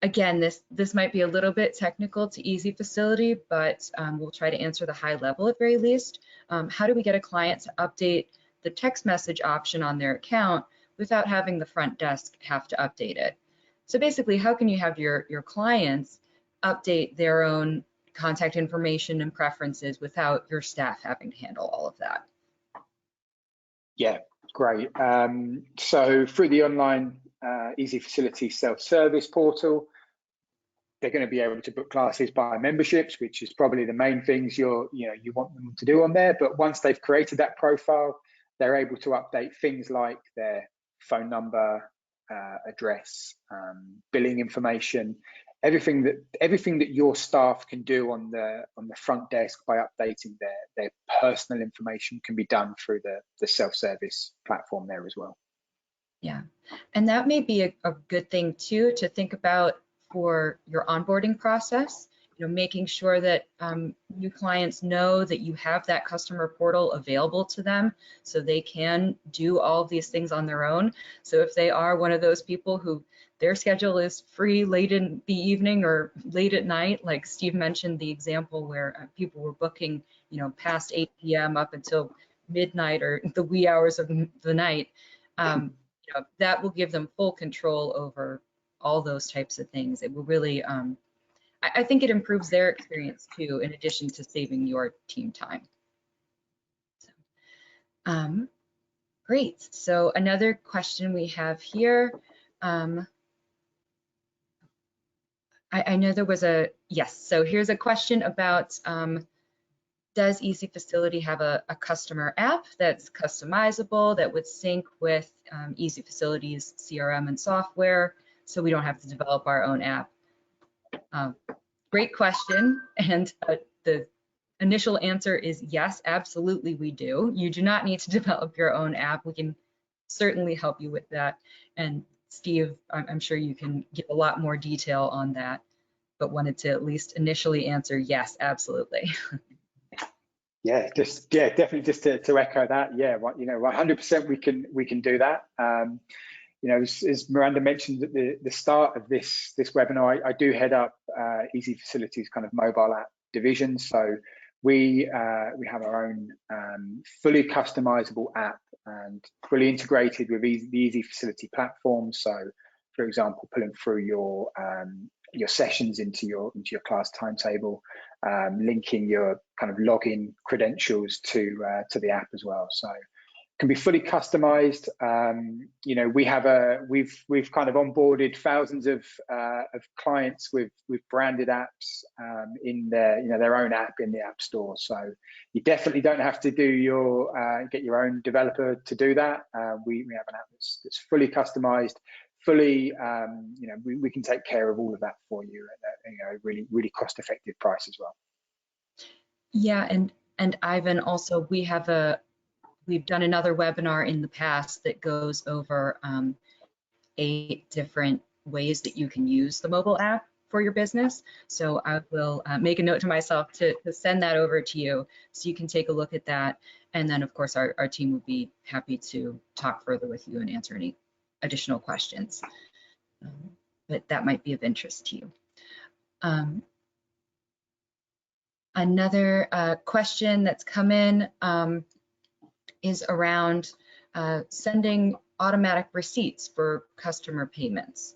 Again, this might be a little bit technical to Easy Facility, but we'll try to answer the high level at very least. How do we get a client to update the text message option on their account without having the front desk have to update it? So basically, how can you have your clients update their own contact information and preferences without your staff having to handle all of that? Yeah, great. So through the online Easy Facility self-service portal, they're going to be able to book classes by memberships, which is probably the main things you want them to do on there. But once they've created that profile, they're able to update things like their phone number, address, billing information, everything that your staff can do on the front desk by updating their personal information can be done through the self-service platform there as well. Yeah, and that may be a good thing too to think about for your onboarding process. Making sure that new clients know that you have that customer portal available to them so they can do all of these things on their own. So if they are one of those people who their schedule is free late in the evening or late at night, like Steve mentioned the example where people were booking, past 8 p.m. up until midnight or the wee hours of the night, You know, that will give them full control over all those types of things. It will really, I think it improves their experience too, in addition to saving your team time. So, great. So another question we have here. I know there was yes. So here's a question about, does Easy Facility have a customer app that's customizable that would sync with Easy Facility's CRM and software, so we don't have to develop our own app? Great question. And the initial answer is yes, absolutely we do. You do not need to develop your own app. We can certainly help you with that. And Steve, I'm sure you can give a lot more detail on that, but wanted to at least initially answer yes, absolutely. Yeah, definitely just to echo that. Yeah, you know, 100% we can do that. You know, as Miranda mentioned at the start of this webinar, I do head up Easy Facilities kind of mobile app division. So we have our own fully customizable app and fully integrated with the Easy Facility platform. So, for example, pulling through your sessions into your class timetable, linking your kind of login credentials to the app as well. So can be fully customized. You know, we've kind of onboarded thousands of clients with branded apps in their own app in the App Store. So you definitely don't have to do get your own developer to do that. We have an app that's fully customized, fully, you know, we can take care of all of that for you at a really cost-effective price as well. Yeah, and Ivan, also we've done another webinar in the past that goes over 8 different ways that you can use the mobile app for your business. So I will make a note to myself to send that over to you so you can take a look at that. And then, of course, our team would be happy to talk further with you and answer any additional questions. But that might be of interest to you. Another question that's come in is around sending automatic receipts for customer payments.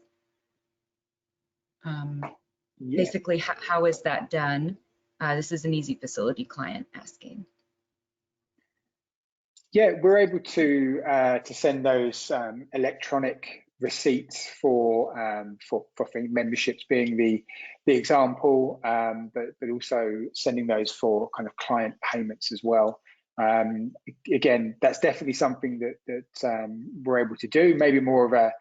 Basically, how is that done? This is an Easy Facility client asking. Yeah, we're able to send those electronic receipts for memberships being the example, but also sending those for kind of client payments as well. Again, that's definitely something that we're able to do. Maybe more of a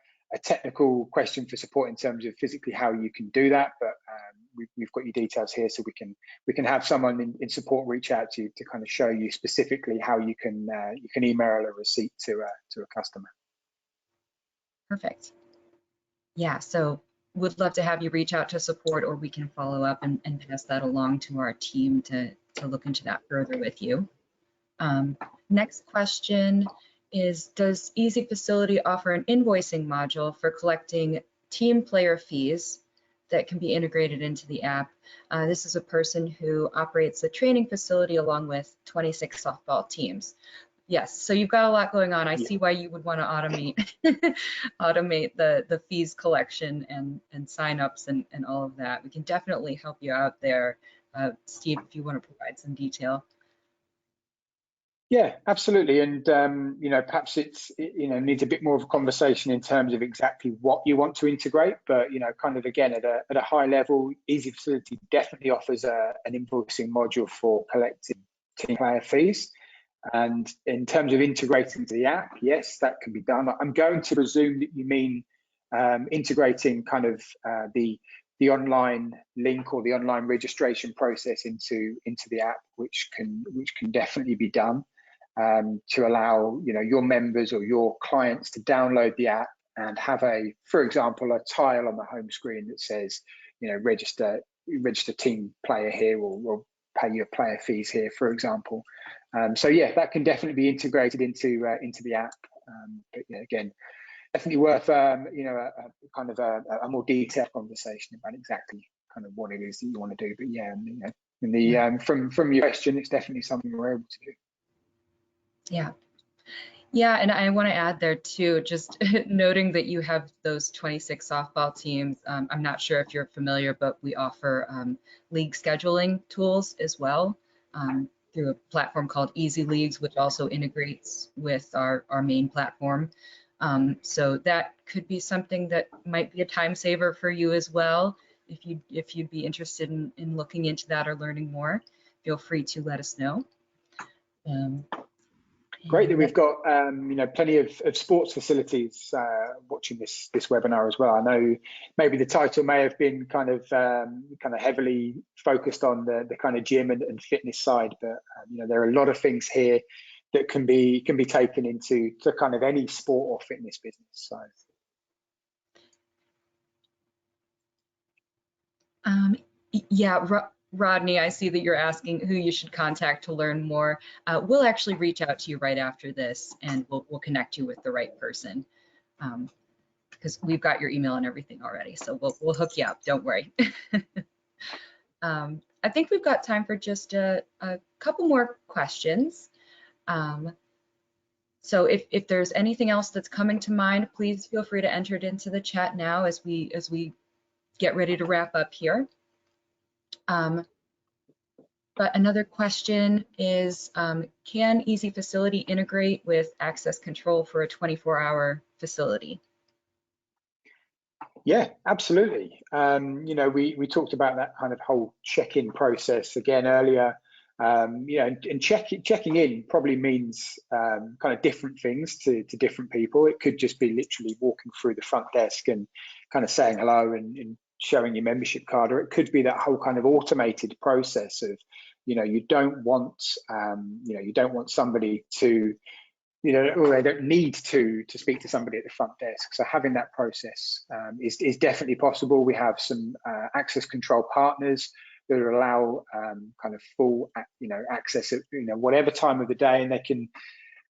technical question for support in terms of physically how you can do that, but we've got your details here, so we can have someone in support reach out to you to kind of show you specifically how you can email a receipt to a customer. Perfect. Yeah, so would love to have you reach out to support, or we can follow up and pass that along to our team to look into that further with you. Next question is, does Easy Facility offer an invoicing module for collecting team player fees that can be integrated into the app? This is a person who operates a training facility along with 26 softball teams. Yes, so you've got a lot going on. I see why you would want to automate the fees collection and signups and all of that. We can definitely help you out there. Steve, if you want to provide some detail. Yeah, absolutely. And, you know, perhaps it's, you know, needs a bit more of a conversation in terms of exactly what you want to integrate. But, you know, kind of, again, at a high level, Easy Facility definitely offers an invoicing module for collecting team player fees. And in terms of integrating to the app, yes, that can be done. I'm going to presume that you mean integrating kind of the online link or the online registration process into the app, which can definitely be done. To allow, you know, your members or your clients to download the app and have for example, a tile on the home screen that says, you know, register team player here, or pay your player fees here, for example. So yeah, that can definitely be integrated into the app. But yeah, again, definitely worth you know, a kind of a more detailed conversation about exactly kind of what it is that you want to do. But yeah, you know, from your question, it's definitely something we're able to do. Yeah. Yeah, and I want to add there too, just noting that you have those 26 softball teams. I'm not sure if you're familiar, but we offer league scheduling tools as well through a platform called Easy Leagues, which also integrates with our main platform. So that could be something that might be a time saver for you as well. If you'd be interested in looking into that or learning more, feel free to let us know. Great that we've got plenty of sports facilities watching this webinar as well. I know maybe the title may have been kind of heavily focused on the kind of gym and fitness side, but there are a lot of things here that can be taken into kind of any sport or fitness business. So. Yeah, Rodney, I see that you're asking who you should contact to learn more. We'll actually reach out to you right after this, and we'll connect you with the right person, because we've got your email and everything already. So we'll hook you up. Don't worry. I think we've got time for just a couple more questions. So if there's anything else that's coming to mind, please feel free to enter it into the chat now as we get ready to wrap up here. But another question is, can Easy Facility integrate with access control for a 24-hour facility? Yeah, absolutely. We talked about that kind of whole check-in process again earlier. And checking in probably means kind of different things to different people. It could just be literally walking through the front desk and kind of saying hello and showing your membership card, or it could be that whole kind of automated process of, you don't want somebody to, or they don't need to speak to somebody at the front desk. So having that process is definitely possible. We have some access control partners that allow kind of full, access at whatever time of the day, and they can.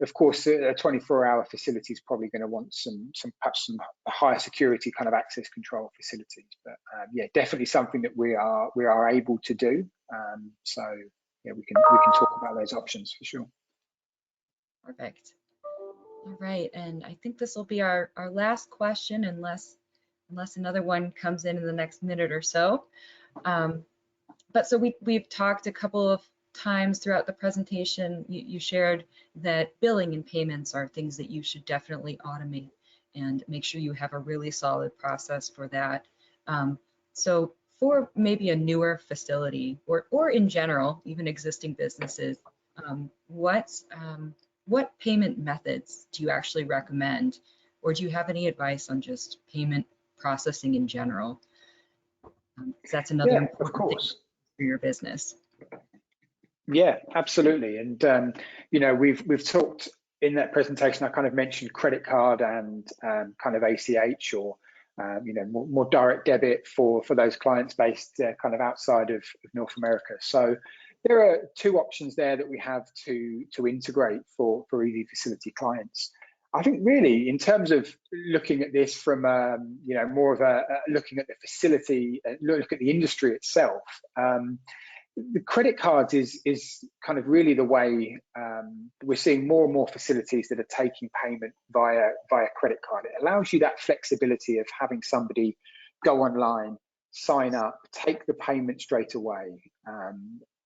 Of course, a 24-hour facility is probably going to want perhaps some higher security kind of access control facilities. But yeah, definitely something that we are able to do. So yeah, we can talk about those options for sure. Perfect. All right, and I think this will be our last question, unless another one comes in the next minute or so. But so we've talked a couple of times throughout the presentation. You shared that billing and payments are things that you should definitely automate and make sure you have a really solid process for that. So for maybe a newer facility or in general, even existing businesses, what payment methods do you actually recommend? Or do you have any advice on just payment processing in general? Because that's another important thing for your business. Yeah, absolutely. And we've talked in that presentation. I kind of mentioned credit card and kind of ACH, or more direct debit for those clients based kind of outside of North America. So there are two options there that we have to integrate for Easy Facility clients. I think really in terms of looking at this from more of a looking at the facility, look at the industry itself. The credit cards is kind of really the way we're seeing more and more facilities that are taking payment via credit card. It allows you that flexibility of having somebody go online, sign up, take the payment straight away.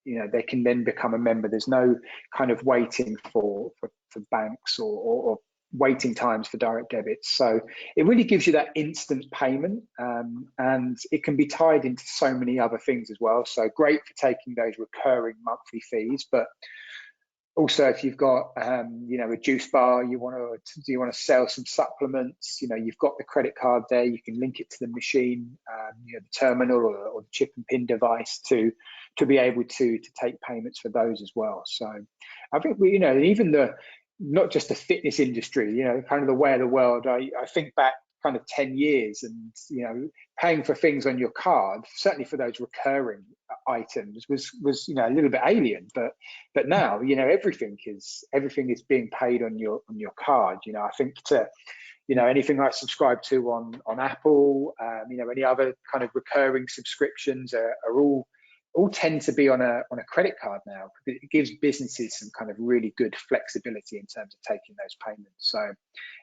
They can then become a member. There's no kind of waiting for banks or waiting times for direct debits. So it really gives you that instant payment, and it can be tied into so many other things as well. So great for taking those recurring monthly fees, but also if you've got a juice bar, you want to sell some supplements, you've got the credit card there, you can link it to the machine, the terminal or the chip and pin device to be able to take payments for those as well. So I think even not just the fitness industry, kind of the way of the world. I think back kind of 10 years and, paying for things on your card, certainly for those recurring items was a little bit alien, but now, everything is being paid on your card. I think anything I subscribe to on Apple, any other kind of recurring subscriptions are all all tend to be on a credit card now. It gives businesses some kind of really good flexibility in terms of taking those payments. So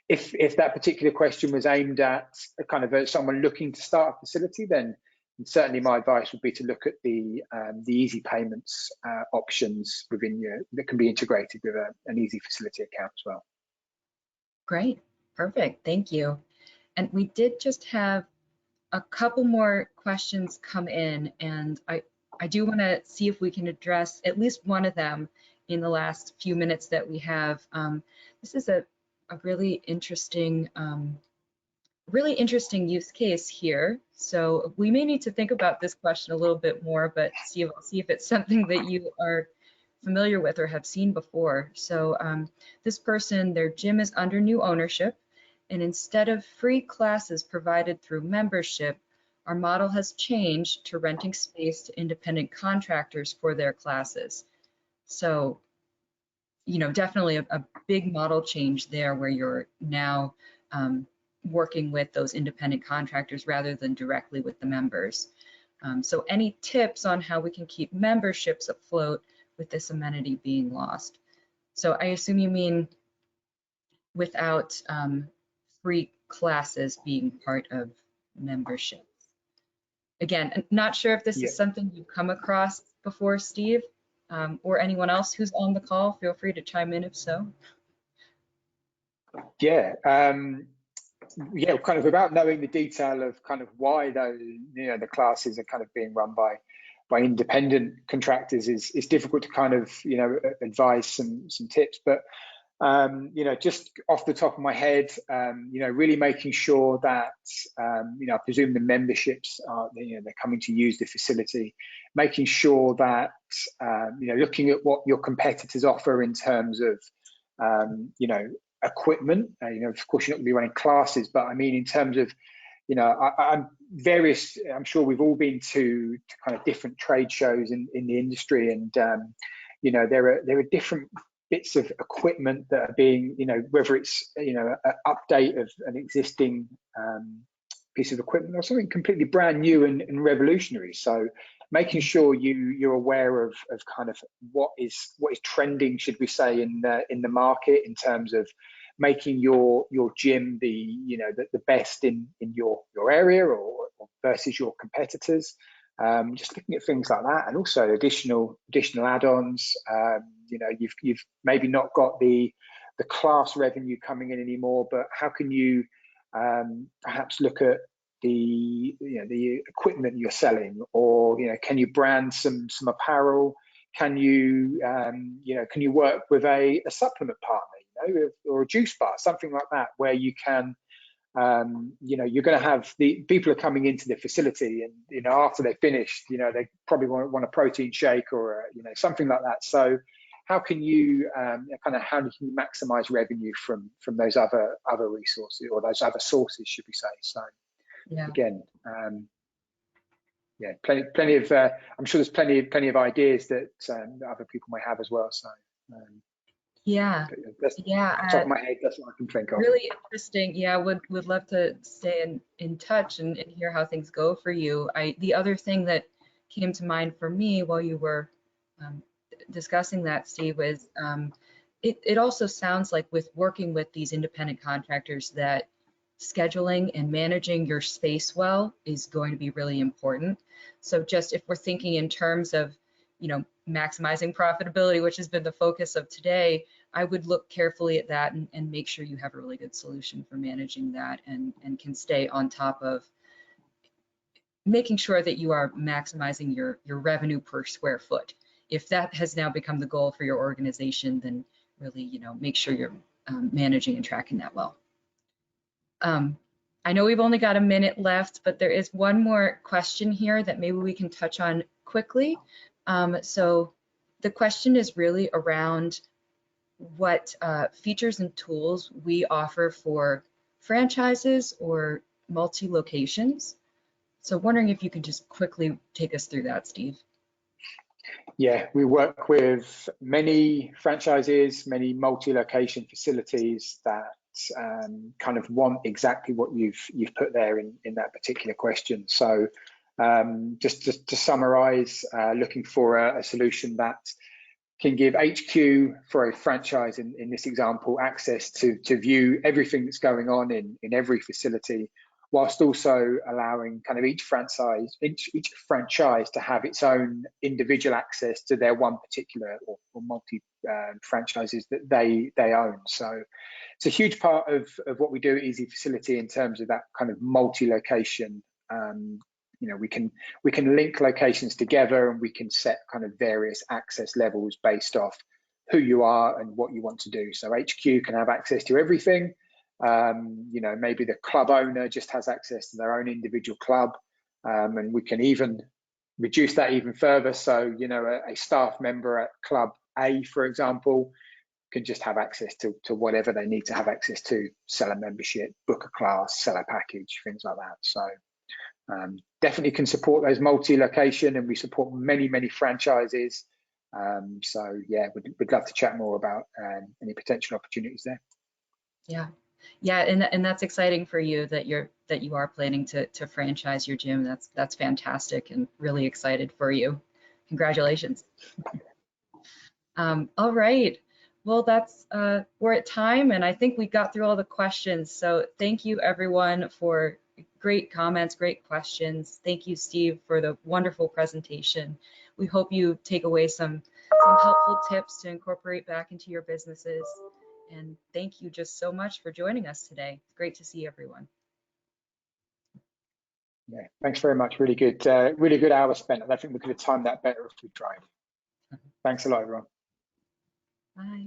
if that particular question was aimed at kind of someone looking to start a facility, then certainly my advice would be to look at the easy payments options within that can be integrated with an easy facility account as well. Great, perfect, thank you. And we did just have a couple more questions come in, and I do want to see if we can address at least one of them in the last few minutes that we have. This is a really interesting use case here. So we may need to think about this question a little bit more, but see if it's something that you are familiar with or have seen before. So this person, their gym is under new ownership, and instead of free classes provided through membership, our model has changed to renting space to independent contractors for their classes. So, definitely a big model change there, where you're now working with those independent contractors rather than directly with the members. So any tips on how we can keep memberships afloat with this amenity being lost? So I assume you mean without free classes being part of membership. Again, not sure if this is something you've come across before, Steve, or anyone else who's on the call. Feel free to chime in if so. Yeah, kind of about knowing the detail of kind of why those, the classes are kind of being run by independent contractors is difficult to kind of, advise some tips. But just off the top of my head, really making sure that, I presume the memberships are, they're coming to use the facility, making sure that, looking at what your competitors offer in terms of, equipment. Of course, you're not going to be running classes, but I mean, in terms of, I'm sure we've all been to kind of different trade shows in the industry, and, there are different bits of equipment that are being, whether it's, an update of an existing piece of equipment or something completely brand new and revolutionary. So making sure you're aware of kind of what is trending, should we say, in the market, in terms of making your gym the best in your area or versus your competitors. Just looking at things like that, and also additional add-ons. You've maybe not got the class revenue coming in anymore, but how can you perhaps look at the equipment you're selling, or can you brand some apparel? Can you can you work with a supplement partner, or a juice bar, something like that, where you can you're going to have the people are coming into the facility, and after they're finished, they probably want a protein shake or something like that. So how can you how can you maximize revenue from those other resources, or those other sources, should we say? So again, plenty of I'm sure there's plenty of ideas that other people might have as well. So off the top of my head, that's what I can think of. Really interesting. Yeah, would love to stay in touch and hear how things go for you. The other thing that came to mind for me while you were discussing that, Steve, was it also sounds like, with working with these independent contractors, that scheduling and managing your space well is going to be really important. So just if we're thinking in terms of maximizing profitability, which has been the focus of today, I would look carefully at that and make sure you have a really good solution for managing that, and can stay on top of making sure that you are maximizing your revenue per square foot. If that has now become the goal for your organization, then really, make sure you're managing and tracking that well. I know we've only got a minute left, but there is one more question here that maybe we can touch on quickly. So the question is really around what features and tools we offer for franchises or multi-locations. So wondering if you could just quickly take us through that, Steve. Yeah, we work with many franchises, many multi-location facilities that kind of want exactly what you've put there in that particular question. So Just to summarize, looking for a solution that can give HQ for a franchise in this example access to view everything that's going on in every facility, whilst also allowing kind of each franchise to have its own individual access to their one particular or multi franchises that they own. So it's a huge part of what we do at Easy Facility in terms of that kind of multi-location. You know, we can link locations together, and we can set kind of various access levels based off who you are and what you want to do. So HQ can have access to everything. You know, maybe the club owner just has access to their own individual club, and we can even reduce that even further. So, you know, a staff member at club A, for example, can just have access to whatever they need to have access to: sell a membership, book a class, sell a package, things like that. So definitely can support those multi-location, and we support many franchises. So yeah, we'd love to chat more about any potential opportunities there. Yeah, and that's exciting for you that you are planning to franchise your gym. That's fantastic, and really excited for you. Congratulations. All right. Well, we're at time, and I think we got through all the questions. So thank you everyone for great comments, great questions. Thank you, Steve, for the wonderful presentation. We hope you take away some helpful tips to incorporate back into your businesses. And thank you just so much for joining us today. It's great to see everyone. Yeah, thanks very much. Really good hour spent. I think we could have timed that better if we tried. Thanks a lot, everyone. Bye.